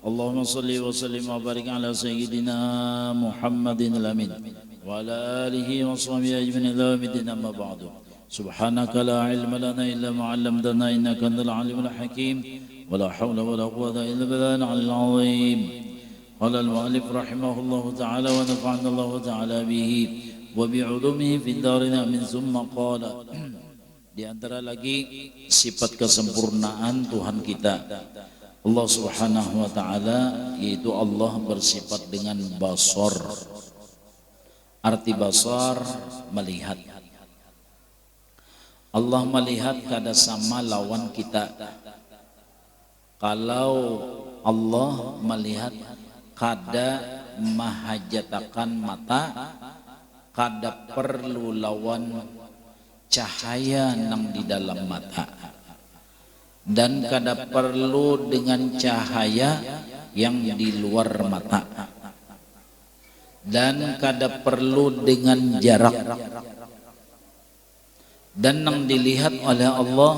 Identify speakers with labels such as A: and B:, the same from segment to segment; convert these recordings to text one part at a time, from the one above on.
A: اللهم صل وسلم وبارك على سيدنا محمد الأمين وعلى آله وصحبه أجمعين إلى يوم الدين. أما بعد، سبحانك لا علم لنا إلا ما علمتنا إنك أنت العليم الحكيم ولا حول ولا قوة إلا بالله العلي العظيم. قال المؤلف رحمه الله تعالى ونفعنا الله تعالى به وبعلومه في الدارين آمين. ثم قال, di antara lagi sifat kesempurnaan Tuhan kita Allah Subhanahu wa taala, yaitu Allah bersifat dengan basar. Arti basar melihat. Allah melihat kada sama lawan kita. Kalau Allah melihat kada mahajatakan mata, kada perlu lawan cahaya nang di dalam mata, dan kada perlu dengan cahaya yang di luar mata, dan kada perlu dengan jarak. Dan yang dilihat oleh Allah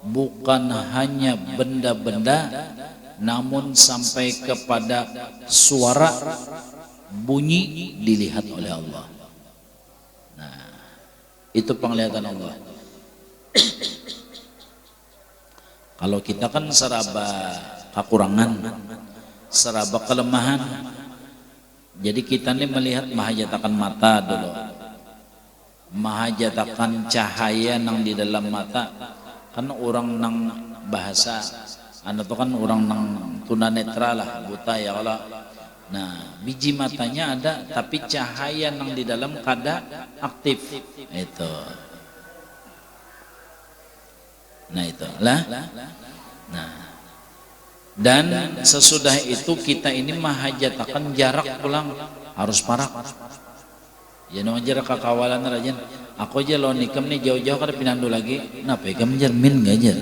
A: bukan hanya benda-benda, namun sampai kepada suara, bunyi dilihat oleh Allah. Nah, itu penglihatan Allah. Kalau kita kan seraba kekurangan, seraba kelemahan. Jadi kita ini melihat mahajatakan mata dulu, mahajatakan cahaya nang di dalam mata. Kan orang nang bahasa, anda tuh kan orang nang tunanetra lah, buta ya Allah. Nah, biji matanya ada, tapi cahaya nang di dalam kada aktif. Itu. Nah itulah. Nah, dan sesudah itu kita ini mahajatakan jarak pulang harus parak. Ya no jarak kakawalan rajan. Aku aja lo nikam nih jauh-jauh kada pinandu lagi. Nah pegang jermin ngajar.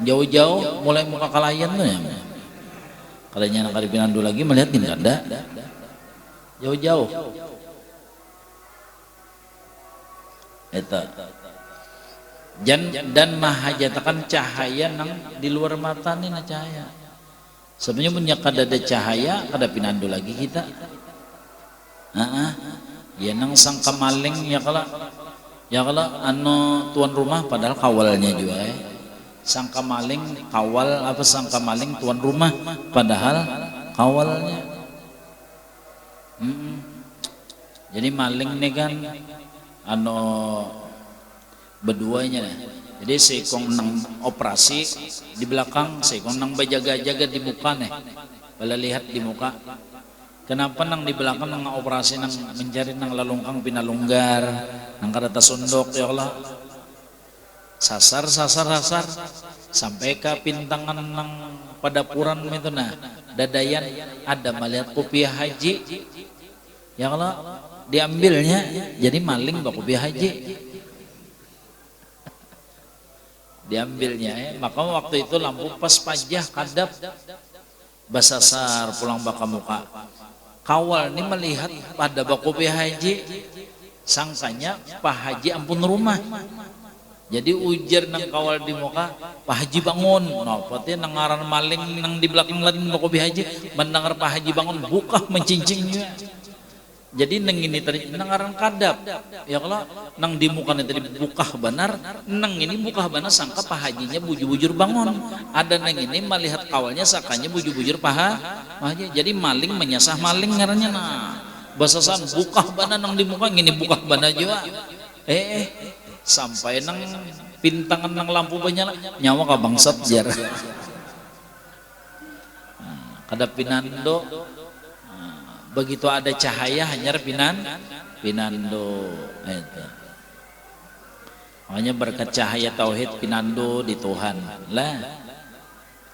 A: Jauh-jauh mulai muka kalayan tuh ya. Kalanya nak kada pinandu lagi melihat gini kada. Jauh-jauh. Eta. Dan mahajatakan cahaya nang di luar mata nih na cahaya. Sebenarnya punya kada ada cahaya kada pinandu lagi kita. Ya nang sangka maling ya kala anu tuan rumah padahal kawalnya juga sangka maling kawal apa sangka maling tuan rumah padahal kawalnya. Jadi maling nih kan anu berduanya nih. Jadi seikong nang operasi di belakang, seikong nang berjaga-jaga di muka nih. Bala lihat di muka. Kenapa nang di belakang nang operasi nang mencari nang lalungkang pinalunggar, nang kada tasundok ya Allah. Sasar sampai ke pintangan nang padapuran itu nah. Dadayan ada melihat kopiah haji. Ya Allah, diambilnya jadi maling bak kopiah haji. Diambilnya ya. Maka waktu itu lampu pas pajah kadap basasar pulang baka muka. Kawal ini melihat pada bakopi haji, sangkanya Pak Haji ampun rumah. Jadi ujar nang kawal di muka, Pak Haji bangun. Nah, berarti nangaran maling nang di belakang lagi bakopi haji, mendengar Pak Haji bangun buka mencincingnya. Jadi nang ini tadi nangaran kadap, ya kalau nang di muka tadi buka benar, nang ini buka benar sangka Pak Hajinya bujur-bujur bangun. Ada nang ini melihat kawalnya sakanya bujur-bujur Pak Haji. Jadi maling menyasah maling ngarannya nah. Basasan buka benar nang di muka ini buka benar juga. Sampai nang pintangan nang lampu menyala nyawa ka bangsat jar. Kada pinando. Begitu ada cahaya hanya pinando itu. Makanya berkat cahaya tauhid pinando di Tuhan lah.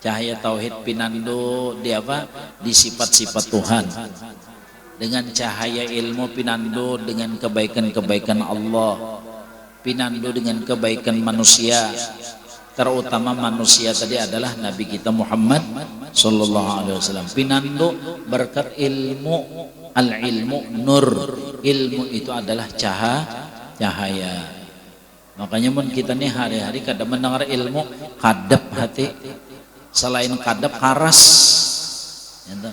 A: Cahaya tauhid pinando di apa? Di sifat-sifat Tuhan. Dengan cahaya ilmu pinando dengan kebaikan-kebaikan Allah. Pinando dengan kebaikan manusia. Terutama manusia tadi adalah Nabi kita Muhammad sallallahu alaihi wasallam. Pinando berkat ilmu, al-ilmu nur. Ilmu itu adalah cahaya. Makanya mun kita nih hari-hari kadang mendengar ilmu kadap hati. Selain kadap karas Enta.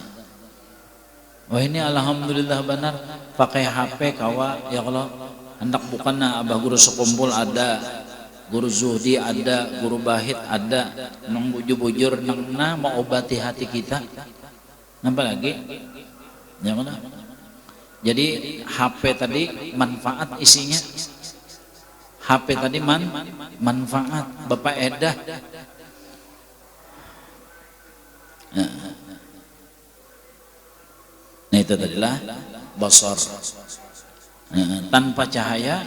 A: Wah ini alhamdulillah benar pakai HP kawa ya Allah hendak bukanna abah guru sekumpul ada, guru zuhdi ada, guru bahid ada, nang bujur-bujur nang mau obati hati kita. Nambah lagi? Ya mana? Jadi HP tadi manfaat isinya. HP tadi manfaat. Bapak Edah. Nah itu tadilah basar. Tanpa cahaya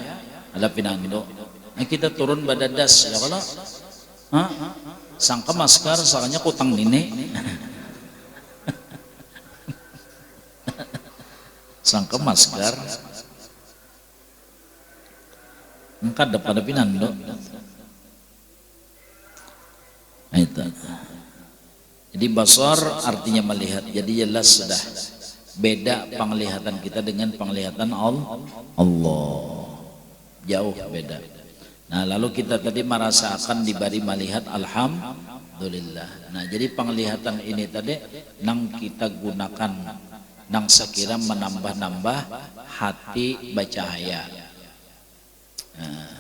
A: ada pinando. Nah kita turun badadas ya kalau sangka masker soalnya kutang nini. Sangka masker engkau ada pada pinando. Nah itu. Jadi basar artinya melihat. Jadi jelas sudah beda penglihatan kita dengan penglihatan Allah. Jauh beda. Nah lalu kita tadi merasakan diberi melihat alhamdulillah. Nah jadi penglihatan ini tadi nang kita gunakan nang sekira menambah-nambah hati bercahaya. Nah,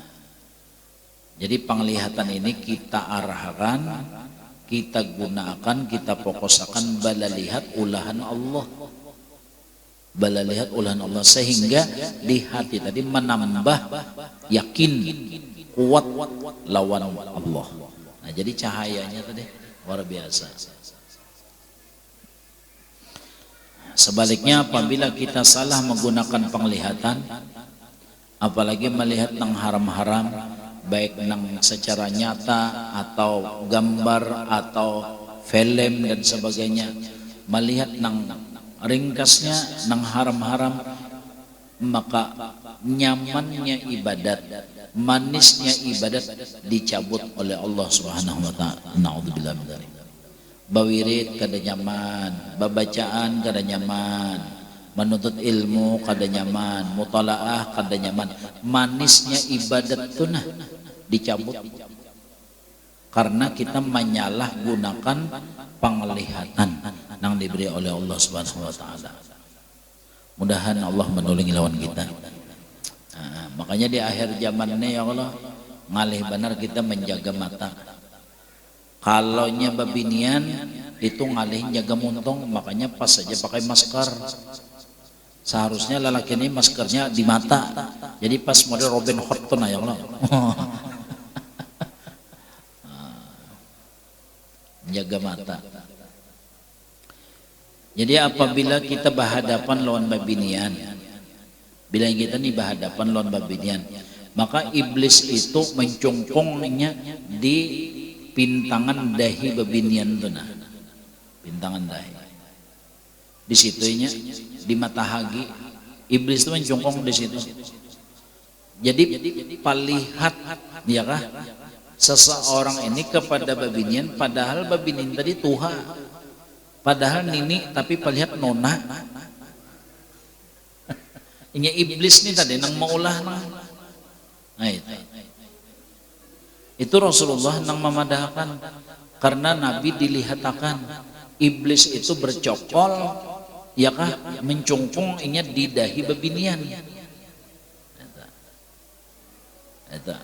A: jadi penglihatan ini kita arahkan, kita gunakan, kita fokuskan bala lihat ulahan Allah. Bala lihat ulahan Allah sehingga di hati tadi menambah yakin kuat lawan Allah. Nah jadi cahayanya tadi luar biasa. Sebaliknya apabila kita salah menggunakan penglihatan, apalagi melihat nang haram-haram, baik nang secara nyata atau gambar atau film dan sebagainya, melihat nang ringkasnya nang haram-haram, maka nyamannya ibadat, manisnya ibadat dicabut oleh Allah Subhanahu wa taala. Nauzubillah min dzalik. Bawirid kada nyaman, babacaan kada nyaman, menuntut ilmu kada nyaman, mutalaah kada nyaman. Manisnya ibadat itu nah dicabut karena kita menyalahgunakan penglihatan yang diberi oleh Allah Subhanahu wa taala. Mudahan Allah menolongi lawan kita. Nah, makanya di akhir zaman ini ya Allah ngalih benar kita menjaga mata. Kalau nya babinian itu ngalih jaga muntung, makanya pas saja pakai masker. Seharusnya lelaki ini maskernya di mata. Jadi pas model Robin Hood tuh nah ya Allah. Jaga mata. Jadi apabila kita berhadapan lawan babinian, bila kita nih berhadapan lawan babinian, maka iblis itu mencungkungnya di pintangan dahi babinian tuh nah. Pintangan dahi. Di situnya di mata hagi iblis itu mencungkung di situ. Jadi palihat ya kah seseorang ini kepada babinian, padahal babinian tadi tuha, padahal nini tapi palihat nona. Ini iblis nih tadi nang maulah nah. Nah itu Rasulullah nang memadahkan karena Nabi dilihatakan iblis itu bercokol ya kah mencungkung inya di dahi babinian. Eta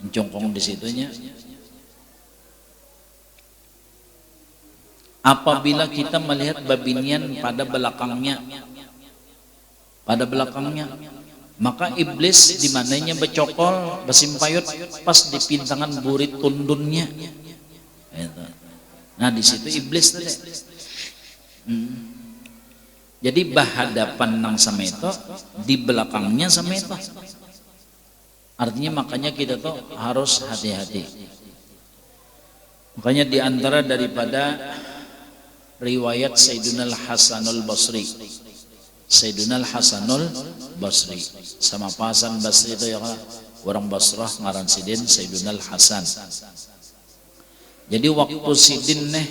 A: mencungkung di situnya. Apabila kita melihat babinian pada belakangnya, maka iblis di mananya becokol besimpayut pas di pintangan burit tundunnya. Nah di situ iblis tadi. Jadi berhadapan nang sameto, di belakangnya sameto. Artinya makanya kita tuh harus hati-hati. Makanya di antara daripada riwayat Sayyidina Al-Hasanul Basri, Sayyidina Al-Hasanul Basri sama Hasan Basri itu ya orang Basrah ngaran sidin Sayyidina Al-Hasan. Jadi waktu sidin nih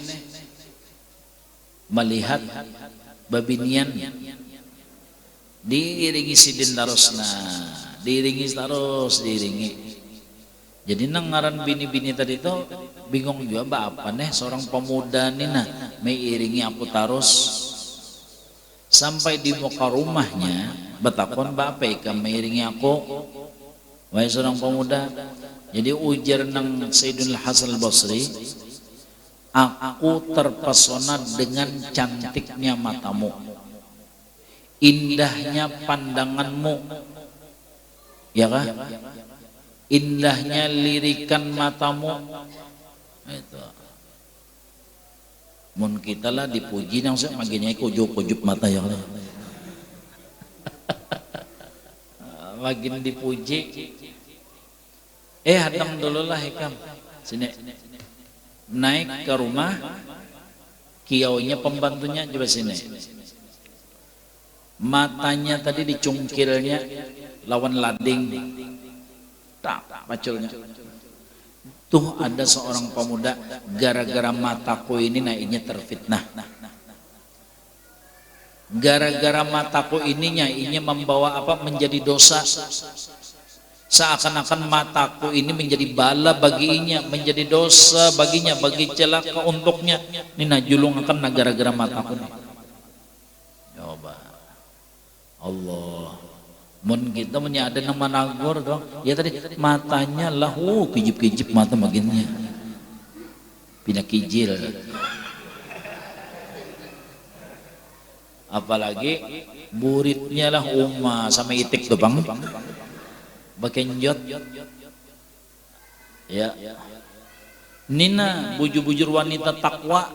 A: melihat babinian diiringi sidin terus, nah diiringi terus diiringi Jadi nangaran bini-bini tadi itu bingung juga apa nih seorang pemuda nih nah mengiringi aku terus sampai di muka rumahnya betakon bapak ikan mengiringi aku wahai seorang pemuda. Jadi ujar nang Sayyidina Hasan al-Basri, aku terpesona dengan cantiknya matamu, indahnya pandanganmu, ya kah? Indahnya lirikan matamu. Itu. Mun kita lah dipuji nang saya maginya kujuk-kujuk mata ya Allah. Magin dipuji. Hadang dulu lah Hikam. Sini. Naik ke rumah, kiaunya pembantunya coba sini. Matanya tadi dicungkilnya lawan lading. Tak, paculnya. Tuh ada seorang pemuda gara-gara mataku ini naiknya terfitnah. Gara-gara mataku ininya membawa apa menjadi dosa. Seakan-akan mataku ini menjadi bala baginya, menjadi dosa baginya, bagi celaka untuknya. Ini najulung akan gara-gara mataku nih. Coba. Allah. Mun kita ada nama nagor dong. Ya tadi matanya lah, kijip-kijip mata bagiannya. Pindah kijil. Apalagi buritnya lah sama itik tuh bang. Bakenjot. Ya. Nina bujur-bujur wanita takwa.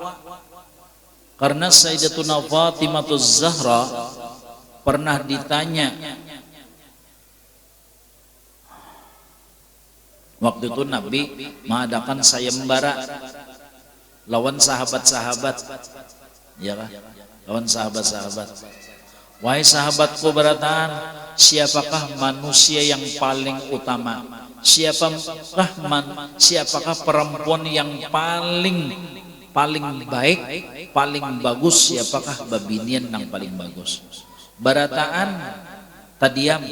A: Karena Sayyidatuna Fatimahuz Zahra pernah ditanya. Waktu itu Nabi mengadakan sayembara lawan sahabat-sahabat, ya kan? Lawan sahabat-sahabat. Wahai sahabatku berataan, siapakah manusia yang paling utama? Siapakah perempuan yang paling baik, paling bagus? Siapakah babinian yang paling bagus? Berataan tadiam.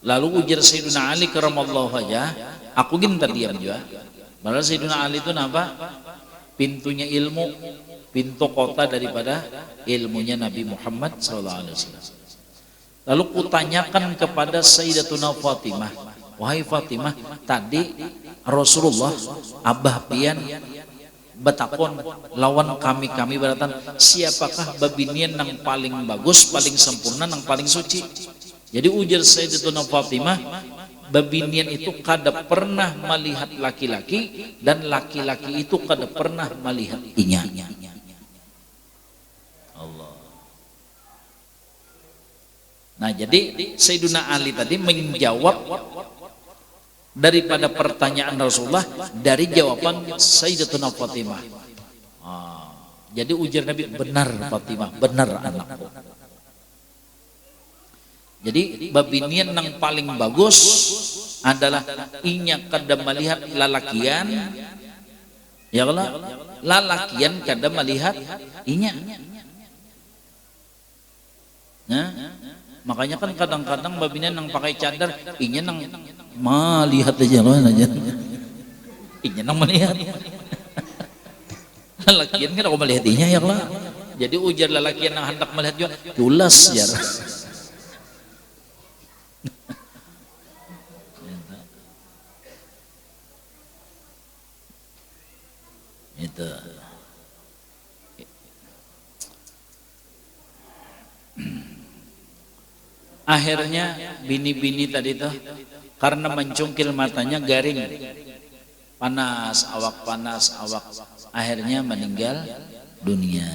A: Lalu ujar Sayyidina Ali karamallahu wajhah, aku gini terdiam juga. Padahal Sayyidina Ali itu apa? Pintunya ilmu, pintu kota daripada ilmunya Nabi Muhammad SAW. Lalu kutanyakan kepada Sayyidatuna Fatimah, wahai Fatimah, tadi Rasulullah Abah pian betakon lawan kami beratan, siapakah babinian yang paling bagus, paling sempurna, yang paling suci? Jadi ujar Sayyidatuna Fatimah, babinian itu kada pernah melihat laki-laki dan laki-laki itu kada pernah melihat inya. Allah. Nah, jadi Sayyidina Ali tadi menjawab daripada pertanyaan Rasulullah dari jawaban Sayyidatuna Fatimah. Jadi ujar Nabi, benar Fatimah, benar anakku. Jadi babinian yang paling bagus adalah inya kada melihat lalakian, ya Allah, lalakian kada melihat inya. Nah, makanya kan kadang-kadang babinian yang pakai cadar, inya nang melihat aja loh aja. Inya nang melihat. Lalakian kan aku melihat inya ya Allah. Jadi ujar lalakian yang hendak melihat juga tulas ya. Itu akhirnya bini-bini tadi tuh karena mencungkil matanya garing, panas awak, akhirnya meninggal dunia.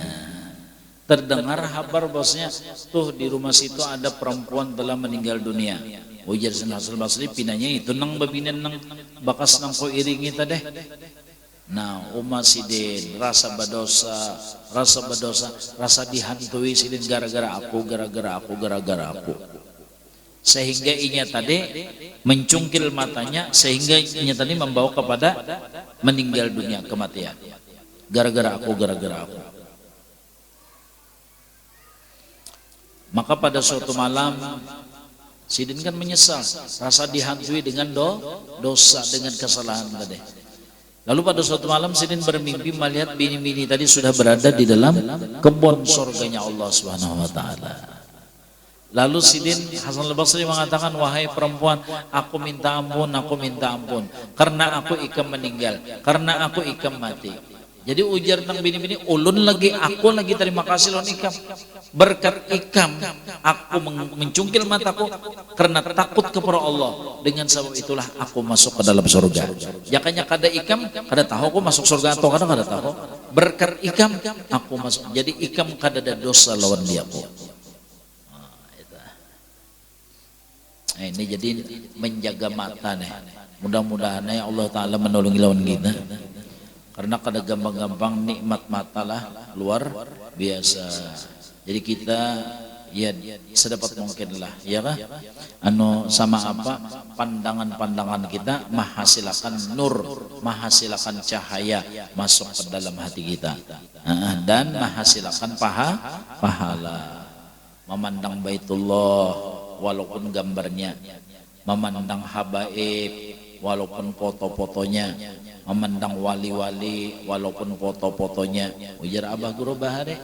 A: Terdengar kabar bosnya tuh di rumah situ ada perempuan telah meninggal dunia. Ujar Hasan Basri pinanya itu nang babinen nang bakas nang ko iringi tadi. Nah, sidin rasa berdosa, rasa dihantui sidin gara-gara aku. Sehingga inya tadi mencungkil matanya, sehingga inya tadi membawa kepada meninggal dunia, kematian. Gara-gara aku. Maka pada suatu malam Sidin kan menyesal, rasa dihantui dengan dosa, dengan kesalahan tadi. Lalu pada suatu malam Sidin bermimpi melihat bini-bini tadi sudah berada di dalam kebun surganya Allah Subhanahu wa taala. Lalu Sidin Hasan al-Basri mengatakan, wahai perempuan, aku minta ampun, karena aku ikam meninggal, karena aku ikam mati. Jadi ujar tentang bini-bini, ulun lagi, aku lagi terima kasih lawan ikam. Berkat ikam, aku mencungkil mataku karena takut kepada Allah. Dengan sebab itulah aku masuk ke dalam surga. Jakanya kada ikam, kada tahu aku masuk surga atau kada tahu. Berkat ikam, aku masuk. Jadi ikam kada ada dosa lawan dia. Nah, ini jadi menjaga mata nih. Mudah-mudahan ya Allah Ta'ala menolongi lawan kita. Karena kada gampang-gampang nikmat mata lah luar biasa. Jadi kita ya sedapat mungkin lah, ya kah? Sama apa pandangan-pandangan kita menghasilkan nur, menghasilkan cahaya masuk ke dalam hati kita, dan menghasilkan pahala. Memandang Baitullah walaupun gambarnya, memandang habaib walaupun foto-fotonya, memandang wali-wali walaupun foto-fotonya. Ujar Abah Guru Bahari.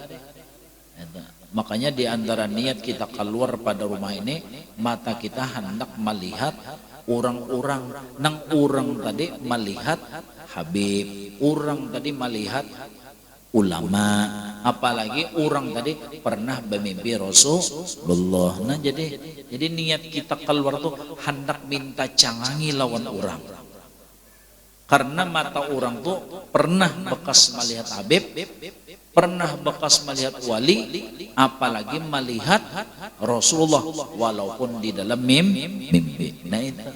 A: Makanya di antara niat kita keluar pada rumah ini, mata kita hendak melihat orang-orang, nang orang tadi melihat Habib, orang tadi melihat ulama, apalagi orang tadi pernah bermimpi Rasulullah. Nah jadi niat kita keluar tuh hendak minta cangangi lawan orang. Karena mata orang tuh pernah bekas melihat Habib, pernah bekas melihat wali, apalagi melihat Rasulullah walaupun di dalam mimpi. Nah itu.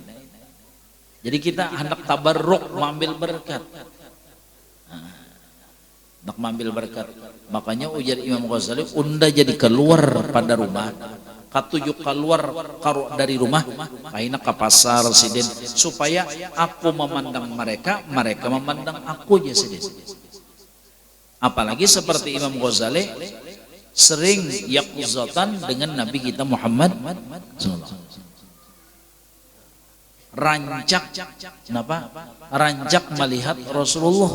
A: Jadi kita hendak tabarruk, mengambil berkat. Hendak mengambil berkat. Makanya ujar Imam Ghazali, unda jadi keluar pada rumah, katujuk keluar dari rumah, kaina ke pasar Sidin, supaya aku memandang mereka, mereka memandang aku ya Sidin. Apalagi seperti Imam Ghazali sering yakuzatan dengan Nabi kita Muhammad rancak, kenapa? Rancak melihat Rasulullah.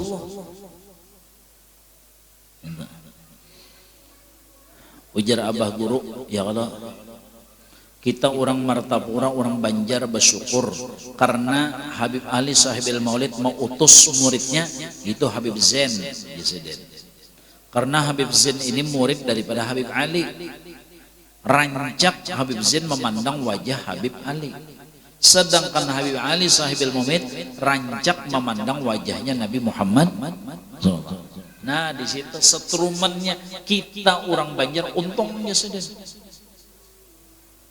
A: Ujar Abah Guru, ya Allah, kita orang Martapura, orang Banjar bersyukur karena Habib Ali Sahibil Maulid mengutus muridnya itu Habib Zain. Karena Habib Zain ini murid daripada Habib Ali, rancak Habib Zain memandang wajah Habib Ali, sedangkan Habib Ali Sahibil Maulid rancak memandang wajahnya Nabi Muhammad. Nah di situ setrumennya kita orang Banjar untungnya sudah.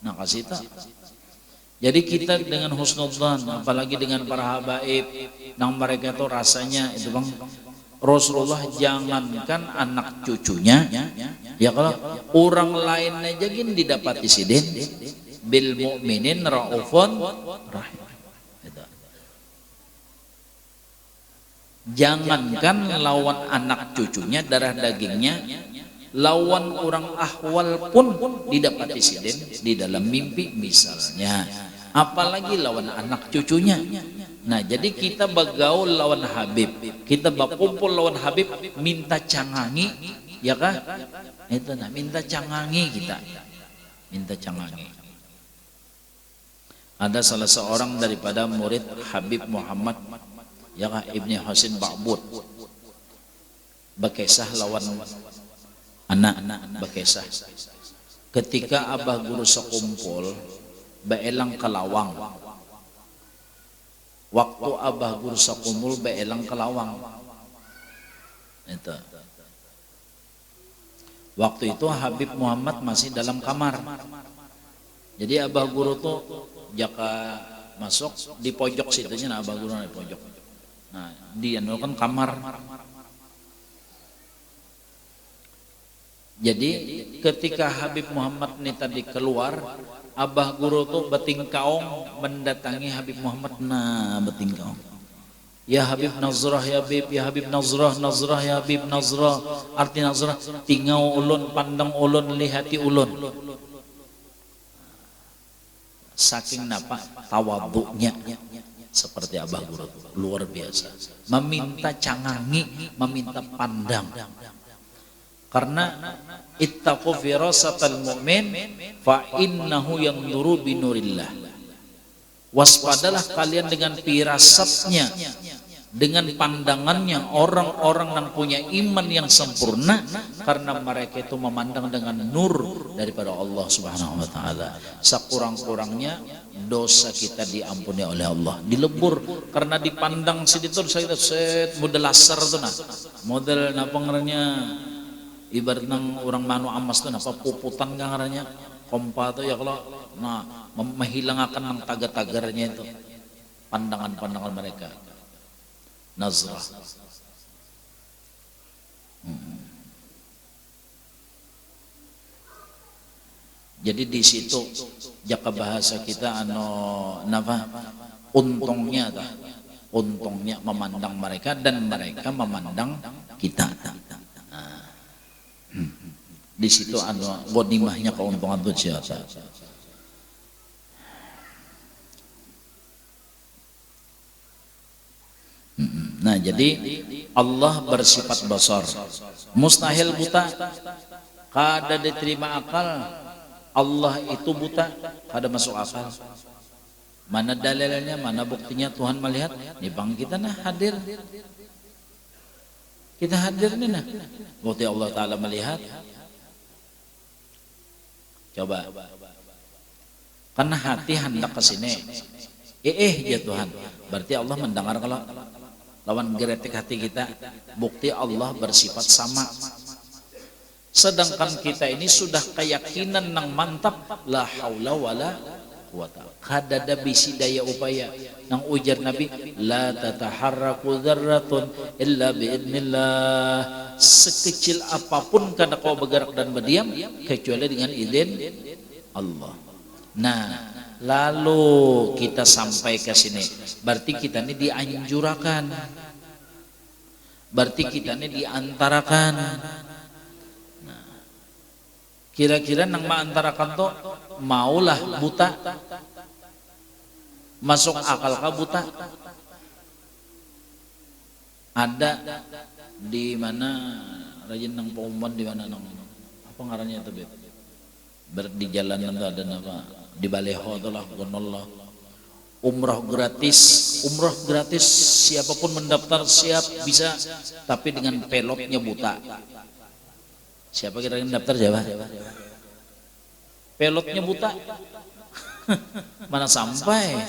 A: Nah kasih tahu. Jadi kita dengan husnudzan, apalagi dengan para habaib, nang mereka itu rasanya itu bang, Rasulullah jangankan anak cucunya, ya kalau orang lain aja gini didapati Sidin, bil mu'minin raufun rahim. Jangankan lawan anak cucunya, darah dagingnya, lawan orang ahwal pun didapati Sidin di dalam mimpi misalnya, apalagi lawan anak cucunya. Nah jadi kita bergaul lawan Habib, kita berkumpul lawan Habib, minta cangangi, ya kah? Itu nah minta cangangi kita, minta cangangi. Ada salah seorang daripada murid Habib Muhammad, ya kah, Ibni Husin Ba'bud, berkisah lawan anak berkisah. Ketika Abah Guru sekumpul beelang ke lawang, waktu Abah Guru sekumpul beelang ke lawang itu. Waktu itu Habib Muhammad masih dalam kamar. Jadi Abah Guru tuh jaka masuk di pojok situnya, nah Abah Guru di pojok. Nah, dia kan kamar. Jadi ketika Habib Muhammad ini tadi keluar, Abah Guru tuh betingkaung mendatangi Habib Muhammad. Nah, betingkaung. Ya Habib Nazrah, ya Habib, ya Habib Nazrah, Nazrah ya Habib Nazrah. Arti Nazrah, tingau ulun, pandang ulun, lihati ulun. Saking napa tawadhunya seperti Abah Guru, luar biasa. Meminta cangangi, meminta pandang. Karena ittaqu firasatal mu'min fa innahu yanzuru binurillah. Waspadalah kalian dengan firasatnya, dengan pandangannya orang-orang yang punya iman yang sempurna, karena mereka itu memandang dengan nur daripada Allah Subhanahu wa taala. Sakurang-kurangnya dosa kita diampuni oleh Allah, dilebur karena dipandang situ saya set model laser tuh nah. Model napa ngarannya ibarat nang orang manu amas tuh napa puputan ngarannya kompa tuh ya kalau nah menghilangkan nang tagar-tagarnya itu pandangan-pandangan mereka. Nazrah. Jadi di situ jaka bahasa kita napa untungnya memandang mereka dan mereka memandang kita. Di situ ghanimahnya keuntungan itu siapa? Nah jadi Allah bersifat basar, mustahil buta, kada diterima akal. Allah itu buta, kada masuk akal. Mana dalilnya, mana buktinya Tuhan melihat? Nih bang kita nah hadir, kita hadir nih nah, bukti Allah Taala melihat. Coba, karena hati hendak ke sini, ya Tuhan, berarti Allah mendengar kalau lawan geretik hati kita, bukti Allah bersifat sama. Sedangkan kita ini sudah keyakinan nang mantap, la haula wala quwata, kada ada bisi daya upaya. Nang ujar Nabi, la tataharraku dzarratun illa biidznillah, sekecil apapun kada kau bergerak dan berdiam kecuali dengan izin Allah. Nah, lalu kita sampai ke sini, berarti kita ini dianjurkan, berarti kita ini diantarakan. Nah, kira-kira nang maantarakan tuh maulah buta, masuk akal kah buta? Ada di mana rajin nang pengumuman di mana nang apa ngarannya itu bet? Di jalan itu ada apa? Di Baleho itulah gonollah umrah gratis, siapapun mendaftar siap bisa, tapi dengan pelotnya buta. Siapa kira-kira mendaftar siapa? Pelotnya buta. Mana sampai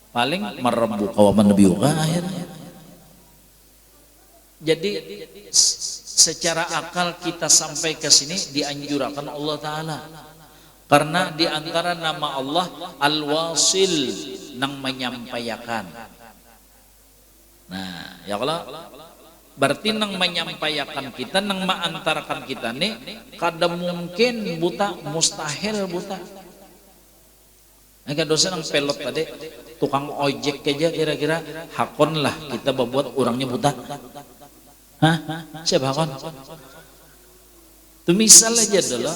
A: paling merebu kawaman nabiuka akhirnya. Jadi secara akal kita sampai ke sini dianjurkan Allah Ta'ala, karena diantara nama Allah Al-Wasil, nang menyampaikan. Nah ya kalau berarti nang menyampaikan kita, nang mengantarkan kita nih, kada mungkin buta, mustahil buta. Enggak dosa nang pelot tadi, tukang ojek aja kira-kira hakon lah kita membuat orangnya buta. Hah? Siapa hakon? Itu misal aja dulu.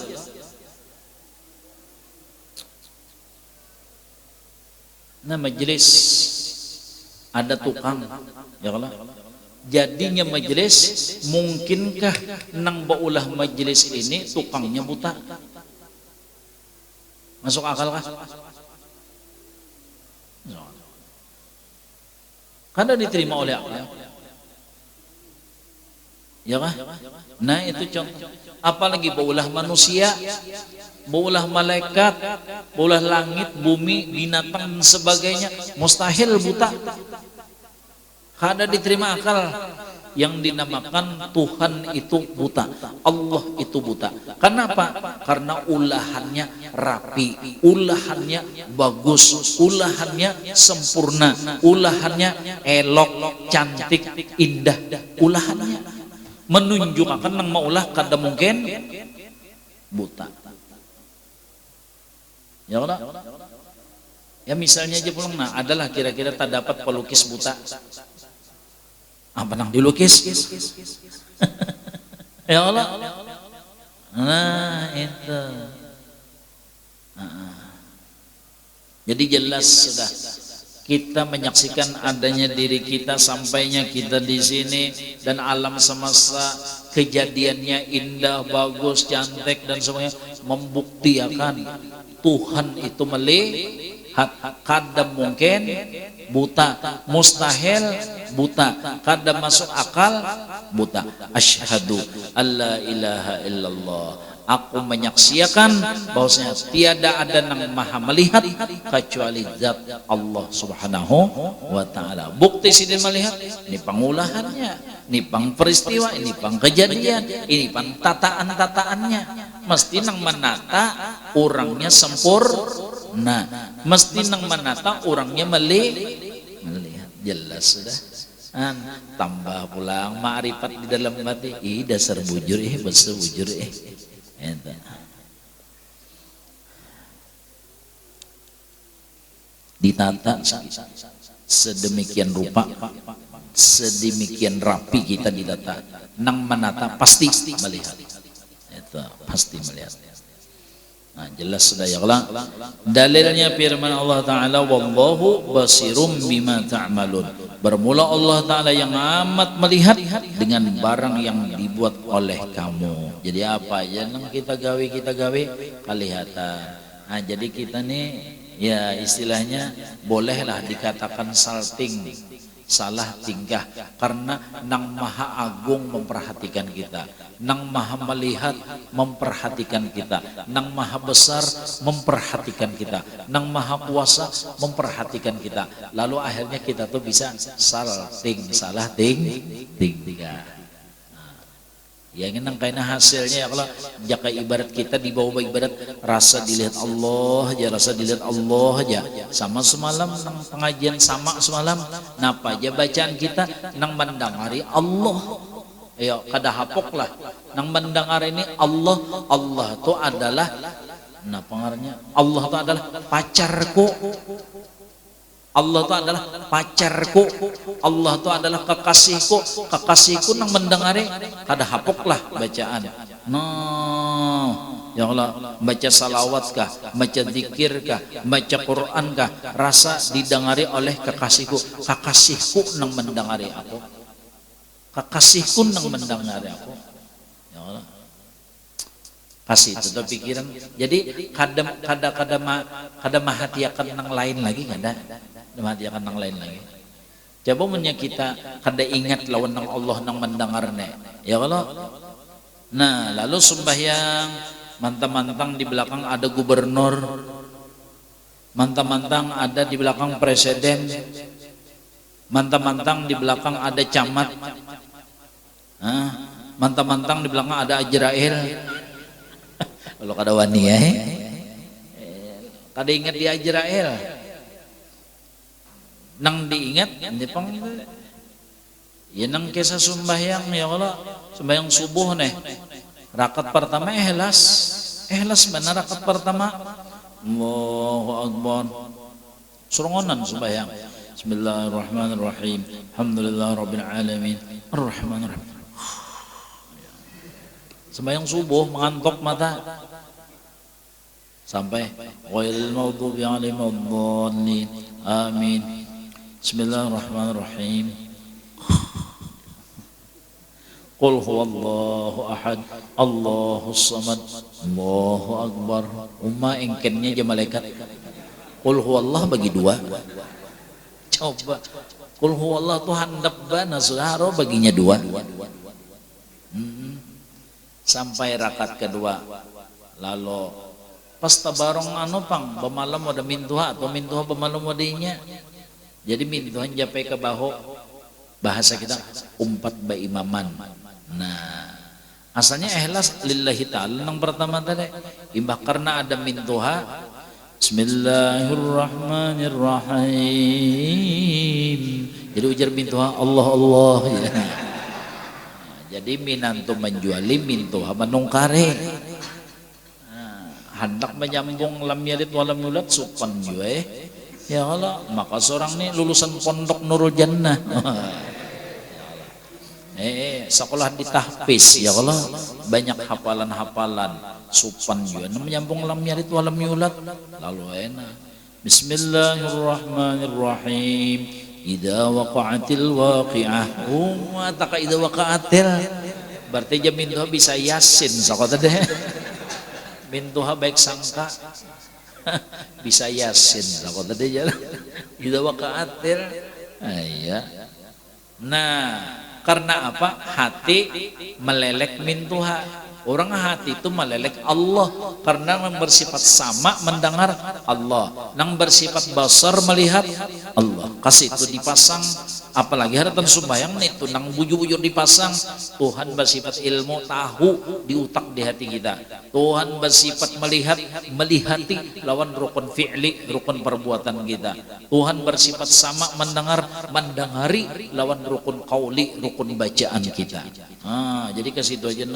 A: Nah majelis ada tukang, ya kalau jadinya majelis, mungkinkah nang baulah majelis ini tukangnya buta? Masuk akal kah? Kada diterima oleh akal. Ya kah? Nah itu contoh. Apalagi baulah manusia, baulah malaikat, baulah langit, bumi, binatang dan sebagainya, mustahil buta. Kada diterima akal. Yang dinamakan Tuhan itu buta, Allah itu buta. Kenapa? Karena ulahannya rapi, ulahannya bagus, ulahannya sempurna, ulahannya elok, cantik, indah. Ulahannya menunjukkan nang maulah kada mungkin buta. Ya Allah. Ya misalnya aja pulang, nah adalah kira-kira tak dapat pelukis buta. Apa nang dilukis? Ya Allah. Nah itu. Jadi jelas sudah kita menyaksikan adanya diri kita, sampainya kita di sini, dan alam semesta kejadiannya indah, bagus, cantik dan semuanya membuktikan Tuhan itu melihat. Kadang mungkin buta, mustahil buta, kadang masuk akal buta. Asyhadu alla ilaha illallah, aku menyaksikan bahwasanya tiada ada yang maha melihat kecuali zat Allah subhanahu wa ta'ala. Bukti sini melihat, ini pengulahannya, ini pang peristiwa, ini pang kejadian, ini pang tataan-tataannya. Mesti nang menata orangnya sempurna, mesti nang menata orangnya melihat. Jelas sudah. Tambah pulang ma'rifat di dalam hati. Dasar bujur besar bujur ditata sedemikian rupa, sedemikian rapi kita ditata. Nang menata pasti melihat. Itu pasti melihat. Nah, jelas sudah ya Allah. Dalilnya firman Allah Ta'ala, wallahu basirum bima ta'malun. Bermula Allah Ta'ala yang amat melihat dengan barang yang dibuat oleh kamu. Jadi apa aja yang kita gawe kelihatan. Nah, jadi kita nih ya istilahnya bolehlah dikatakan salting, salah tingkah, karena nang maha agung memperhatikan kita, nang maha melihat memperhatikan kita, nang maha besar memperhatikan kita, nang maha kuasa memperhatikan kita. Lalu akhirnya kita tuh bisa salting, salah tingkah. Yang nang kaina hasilnya ya kalau jaka ibarat kita di bawah ibarat rasa dilihat Allah aja, rasa dilihat Allah aja. Sama semalam nang pengajian sama semalam napa aja bacaan kita nang mendengari Allah. Ya kada hapok lah nang mendengari ini Allah. Allah itu adalah nah pengarnya Allah itu adalah pacarku. Allah itu adalah pacarku, Allah itu adalah kekasihku, kekasihku nang mendengari kada hapoklah bacaan. Nah, ya Allah, baca salawat kah, baca zikir kah, baca Quran kah, rasa didengari oleh kekasihku, kekasihku nang mendengari aku, kekasihku nang mendengari aku. Ya Allah, kasih itu pikiran. Jadi kada mahatiakan nang lain lagi kada. Mahatiakan nang lain lagi. Coba punya kita kada ingat lawan nang Allah nang mendengarnya. Ya Allah. Nah, lalu sembahyang mantang-mantang di belakang ada gubernur, mantang-mantang ada di belakang presiden, mantang-mantang di belakang ada camat, mantang-mantang di belakang ada Ajrail. Kalau kada wani ya, kada ingat di Ajrail. Nang diingat di pang ya nang kisah sembahyang ya Allah, sembahyang subuh nih rakaat pertama ikhlas benar rakaat pertama Allahu Akbar surongonan sembahyang Bismillahirrahmanirrahim Alhamdulillahirabbil alamin Arrahmanirrahim. Sembahyang subuh mengantuk mata sampai ghairil maghdubi alaihim waddallin amin. Bismillahirrahmanirrahim. Qul huwallahu ahad, Allahus samad, Allahu akbar. Umma engkennya aja malaikat. Qul huwallah bagi dua. Coba. Qul huwallah tuh handap bana saudara baginya dua. Sampai rakaat kedua. Lalu pas tabarong anu pang bemalam ada mintuha atau mintuha bemalam wadainya. Jadi mintuhan japai ke bahu bahasa kita umpat ba imaman. Nah, asalnya ikhlas lillahi ta'ala yang pertama tadi. Imbah karena ada mintuha Bismillahirrahmanirrahim. Jadi ujar mintuha Allah Allah ya. Nah, jadi minantu menjuali mintuha menungkare. Nah, hendak menyambung lam yalid walam yulad supan juga ya Allah, maka seorang ini lulusan pondok Nurul Jannah. Sekolah di tahfiz ya Allah, banyak hafalan-hafalan supan juga menyambung lam yalid walam yulad lalu enak. Bismillahirrahmanirrahim. Idza waqa'atil waqi'ah. Taka idza waqa'atil. Berarti aja mintuha bisa yasin sakota deh. Mintuha baik sangka. Bisa yasin sakota deh jalan. Idza waqa'atil. Iya. Nah, karena apa? Hati melelek mintuha. Orang hati itu melelek Allah karena yang bersifat sama mendengar Allah, yang bersifat basar melihat Allah. Kasih itu dipasang, apalagi haratan sumbayang itu nang bujur-bujur dipasang. Tuhan bersifat ilmu tahu di otak di hati kita. Tuhan bersifat melihat melihati lawan rukun fi'li, rukun perbuatan kita. Tuhan bersifat sama mendengar mendengari lawan rukun qauli, rukun bacaan kita. Jadi ke situ aja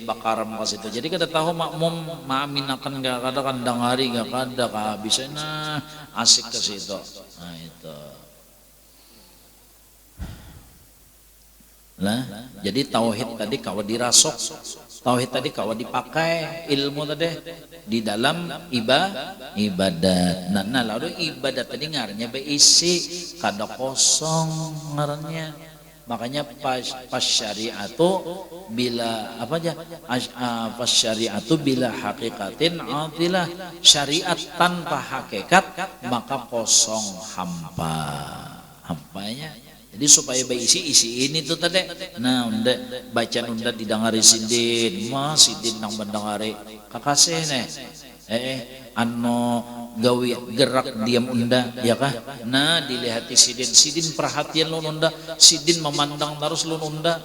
A: bakaram ke situ. Jadi kada tahu makmum maaminakan gak kada kan dengari gak kada bisa asik ke situ. Nah itu. Nah, jadi tauhid tadi kawa dirasuk, tauhid tadi kawa dipakai ilmu tadi di dalam ibadat. Nah lalu ibadat tadi ngaranya beisi kada kosong ngaranya. Makanya pas syariatu bila apa aja pas syariatu bila hakikatin atilah, syariat tanpa hakikat maka kosong hampanya. Jadi supaya isi ini tuh tadi. Nah unda bacaan unda didengari sidin nang mendengari kakasih nih gawi gerak diam unda ya kah. Nah dilihati sidin perhatian lu unda, sidin memandang terus lu unda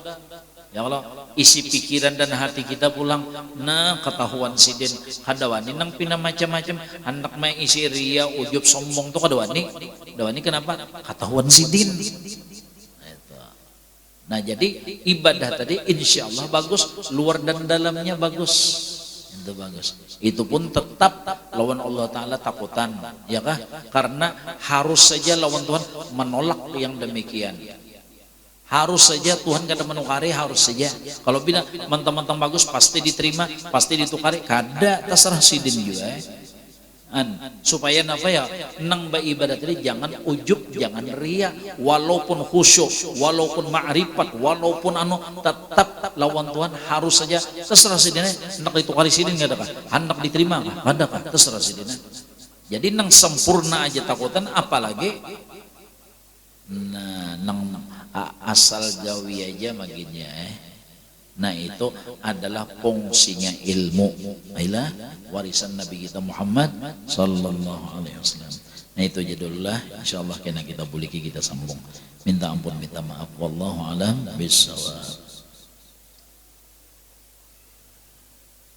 A: ya. Kalau isi pikiran dan hati kita pulang, nah ketahuan sidin kadawani nang pina macam-macam hendak main isi ria ujub sombong tuh kadawani kenapa ketahuan sidin. Nah jadi ibadah tadi insya Allah bagus, luar dan dalamnya bagus. Itu bagus. Itu pun tetap lawan Allah Ta'ala takutan ya kah? Karena harus saja lawan Tuhan menolak yang demikian. Harus saja Tuhan kada menukari, harus saja. Kalau bila mentang-mentang bagus pasti diterima, pasti ditukari, kada terserah sidin juga supaya napa ya nang beribadat ini jangan ujub, jangan ria, walaupun khusyuk, walaupun ma'rifat, walaupun tetap lawan Tuhan harus saja. Terserah sidinnya hendak ditukari sidin enggak ada kah? Hendak diterima kah? Ada kah? Terserah sidinnya. Jadi nang sempurna aja takutan, apalagi nang asal jawi aja maginya Nah itu adalah fungsinya ilmu. Inilah warisan Nabi kita Muhammad sallallahu alaihi wasallam. Nah itu judullah, insyaallah kena kita buliki kita sambung. Minta ampun, minta maaf. Wallahu alam bissawab.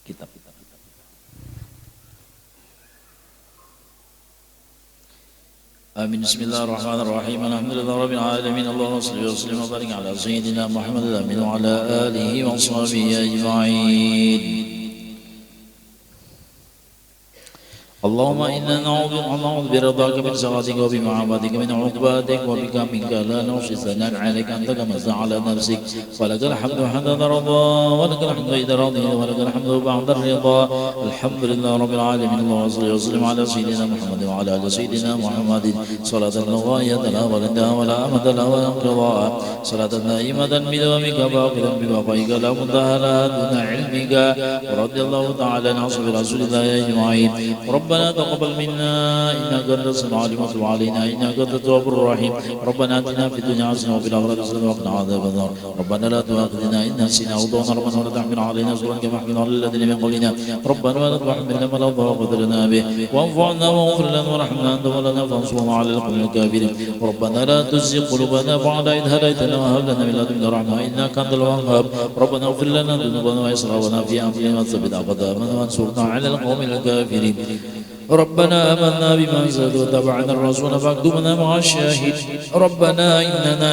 A: Kitab آمين. بسم الله الرحمن الرحيم. الحمد لله رب العالمين. اللهم صل وسلم وبارك على سيدنا محمد الأمين وعلى آله وصحبه أجمعين. اللهم إنا نعوذ برضاك من سخطك وبمعافاتك من عقوباتك وبك منك لا نحصي ثناء عليك أنت كما على نفسك. ولك الحمد حتى ترضى ولك الحمد إذا رضيت ولك الحمد بعد الرضا. الحمد لله رب العالمين. اللهم صل وسلم على سيدنا محمد وعلى آل سيدنا محمد صلاة لا غاية لها ولا انتهاء ولا أمد لها ولا انقضاء. صلاة دائمة بدوامك باقيا ببقائك لا منتهى لها دون علمك. ورضي الله تعالى عن أصحاب رسول الله أجمعين. ربنا تقبل منا إنك أنت السميع العليم وتب علينا إنك أنت التواب الرحيم. ربنا آتنا في الدنيا حسنة وفي الآخرة حسنة وقنا عذاب النار. ربنا لا تؤاخذنا إن نسينا أو أخطأنا. ربنا ولا تحمل علينا إصرا كما حملنا على الذين من قبلنا. ربنا ولا تحملنا ما لا طاقة لنا به واعف عنا واغفر لنا وارحمنا أنت مولانا فانصرنا على القوم الكافرين. ربنا لا تزغ قلوبنا بعد إذ هديتنا وهب لنا من لدنك رحمة إنك أنت الوهاب. ربنا اغفر لنا ذنوبنا وإسرافنا في أمرنا وثبت أقدامنا وانصرنا على القوم الكافرين. ربنا آمنا بما أنزلت واتبعنا الرسول فاكتبنا مع الشاهد. ربنا إننا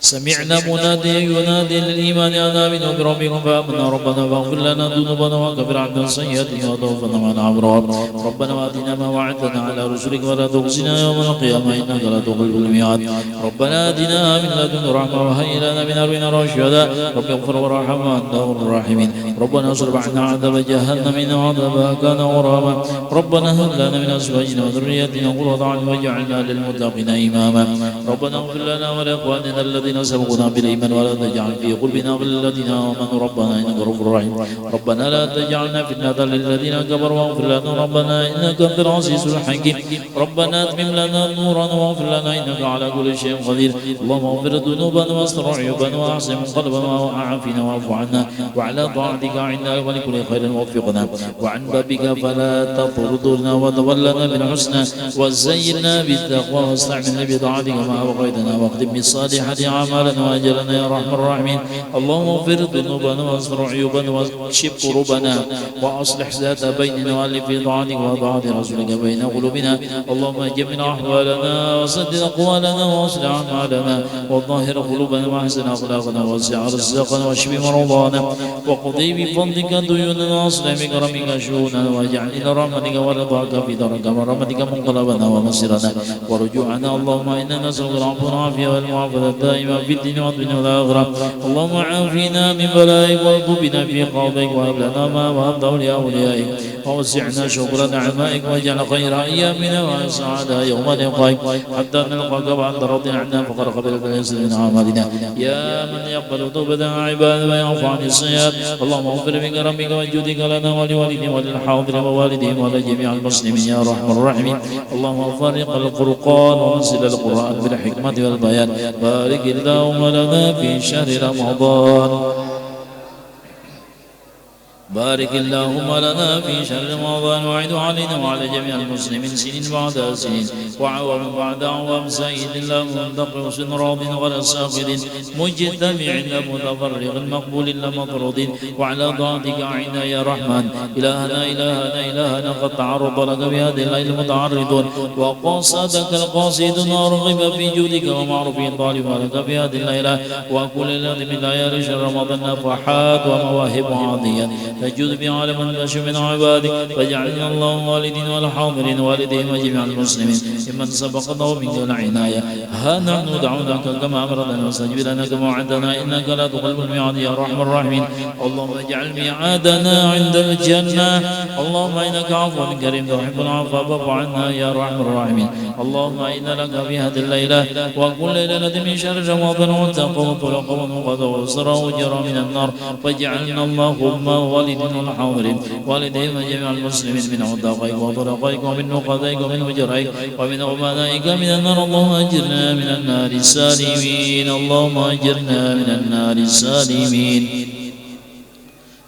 A: سمعنا مناديا ينادي للإيمان أن آمنوا بربكم فآمنا ربنا فاغفر لنا ذنوبنا وكفر عنا سيئاتنا وتوفنا مع الأبرار ربنا وآتنا ما وعدتنا على رسلك ولا تخزنا يوم القيامة إنك لا تخلف الميعاد ربنا آتنا من لدنك رحمة وهيئ لنا من أمرنا رشدا رب اغفر وارحم وأنت خير الراحمين ربنا اصرف عنا عذاب جهنم إن عذابها كان غراما ربنا هب لنا من أزواجنا وذرياتنا قرة أعين واجعلنا للمتقين إماما ربنا اغفر لنا ولإخواننا الذين سبقونا بالإيمان ولا تجعل في قلوبنا غلا للذين آمنوا ربنا إنك رؤوف رحيم ربنا لا تجعلنا فتنة للذين كفروا واغفر لنا ربنا إنك أنت العزيز الحكيم ربنا أتمم لنا نورا واغفر لنا إنك على كل شيء قدير اللهم اغفر ذنوبنا واستر عيوبنا وأحسن قلبنا وعافنا واعف عنا وعلى طاعتك عنا ولكل خير وفقنا وعن بابك فلا تطردنا وتولنا بالحسنى وزينا بالتقوى واستعملنا بطاعتك ما أبقيتنا واختم بالصالحات أعمالنا وأجلنا يا رحمن الراحمين اللهم اغفر ذنوبنا واستر عيوبنا واكشف كروبنا وأصلح ذات بيننا وألف في طاعتك وطاعة رسولك بين قلوبنا اللهم جمل أحوالنا وسدد أقوالنا وأصلح أعمالنا وظاهر قلوبنا وأحسن أخلاقنا ووسع رزقنا واشف مرضانا وقضي بفضلك ديوننا واصلح بكرمك شؤوننا واجعل إلى رحمتك ورضاك في درك ورحمتك منقلبنا ومصيرنا ورجوعنا اللهم إنا نسألك العفو والعافية والمعافاة الدائمة في الدين والدنيا والآخرة اللهم عافنا من بلائك والطبنا في قوضك وهب لنا ما وهبته لأوليائك ووسعنا شكر نعمائك واجعل خير أيامنا وأسعد يوم لقائك حتى نلقاك بعد رض عنا فقد قبلت الإسر من أعمالنا يا من يقبل توبة عباده ويعفو عن السيئات اللهم اغفر بكرمك وجودك لنا ولوالدنا وللحاضر ووالدهم ولجميع المسلمين يا رحمن الراحمين اللهم فرق الفرقان وانزل القرآن بالحكمة والبيان بارك اللهم لنا في شهر رمضان بارك اللهم لنا في شهر رمضان وعد علينا وعلى جميع المسلمين سنين بعد سنين وعوام بعد عوام سيد الله منتقم سن راض ولا ساخر مجتمع متفرغ مقبول مطرود وعلى طاعتك أعنا يا رحمن إلهنا قد تعرض لك بهذه الليل المتعرضون وقصدك القاصدون ورغب في جودك ومعروف طالب لك في هذه الليلة وكل ليلة من ليالي شهر رمضان نفحات ومواهب عادية تجود بعالم البشر من عبادك فاجعلنا اللهم والدين والحاضرين والديهم وجميع المسلمين ممن سبقنا منك العناية ها نحن دعوناك كما أمرتنا واستجب لنا كما وعدتنا إنك لا تخلف الميعاد يا رحمن الراحمين اللهم اجعل ميعادنا عند الجنة اللهم إنك عفو كريم تحب العفو فاعف عنا يا رحمن الراحمين اللهم إن لك في هذه الليلة وكل ليلة من شهر رمضان واتقوا طلقوا وقد وسروا وجرى من النار فاجعلنا اللهم والدين الحاضرين والديهم جميع المسلمين من عتقائك وطرقائك ومن نقضائك ومن وجرائك ومن أمانائك من النار اللهم أجرنا من النار السالمين اللهم أجرنا من النار السالمين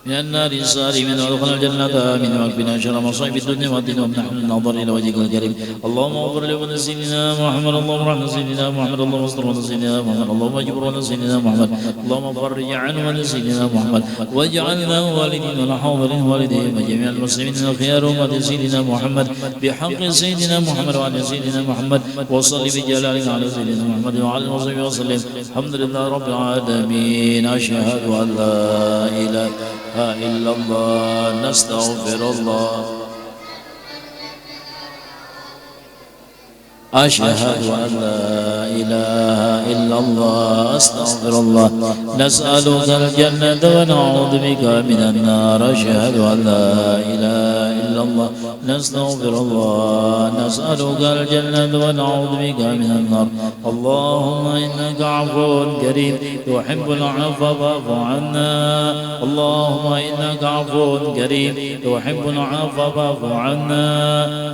A: من النار السالمين وادخلنا الجنة آمين واكفنا شر مصائب الدنيا والدين ونحن ننظر إلى وجهك الكريم اللهم اغفر لنا سيدنا محمد اللهم ارحم سيدنا محمد اللهم استر سيدنا محمد اللهم اجبر سيدنا محمد اللهم فرج عنه سيدنا محمد واجعلنا والدين الحاضرين والديهم وجميع المسلمين الخيار أمة سيدنا محمد بحق سيدنا محمد وعلى سيدنا محمد وصل بجلالك على سيدنا محمد وعلى وصحبه وسلم الحمد لله رب العالمين أشهد أن لا إله إلا الله نستغفر الله أشهد أن لا إله إلا الله أستغفر الله نسألك الجنة ونعوذ بك من النار أشهد أن لا إله إلا الله نستغفر الله نسألك الجنة ونعوذ بك من النار اللهم إنك عفو كريم تحب العفو فاعف عنا اللهم إنك عفو كريم تحب العفو فاعف عنا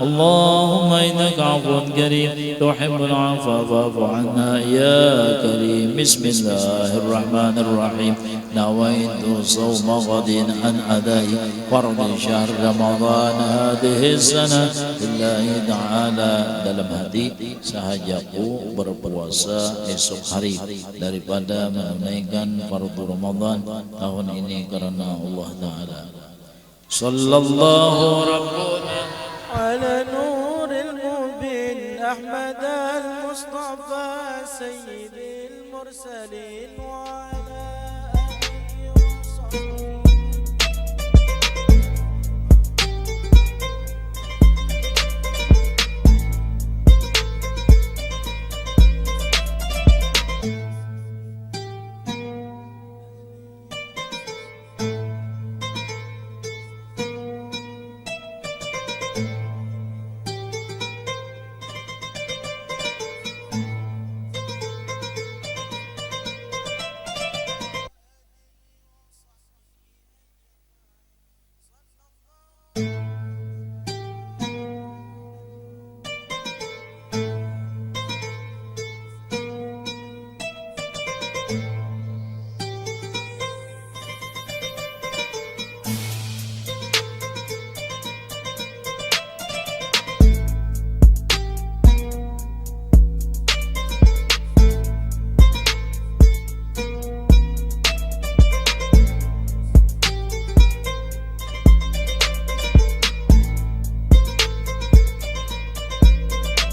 A: اللهم إنك عفو كريم تحب العفو فاعف عنا يا كريم بسم الله الرحمن الرحيم نويت صوم غد عن أداء فرض شهر رمضان هذه السنة لله تعالى dalam hati sahajaku berpuasa esok hari daripada menunaikan fardu Ramadan tahun ini karena Allah Ta'ala. Sallallahu Rabbuna
B: ala nuril mubin Ahmad al-Mustafa Sayyidil Mursalin المرسلين وعد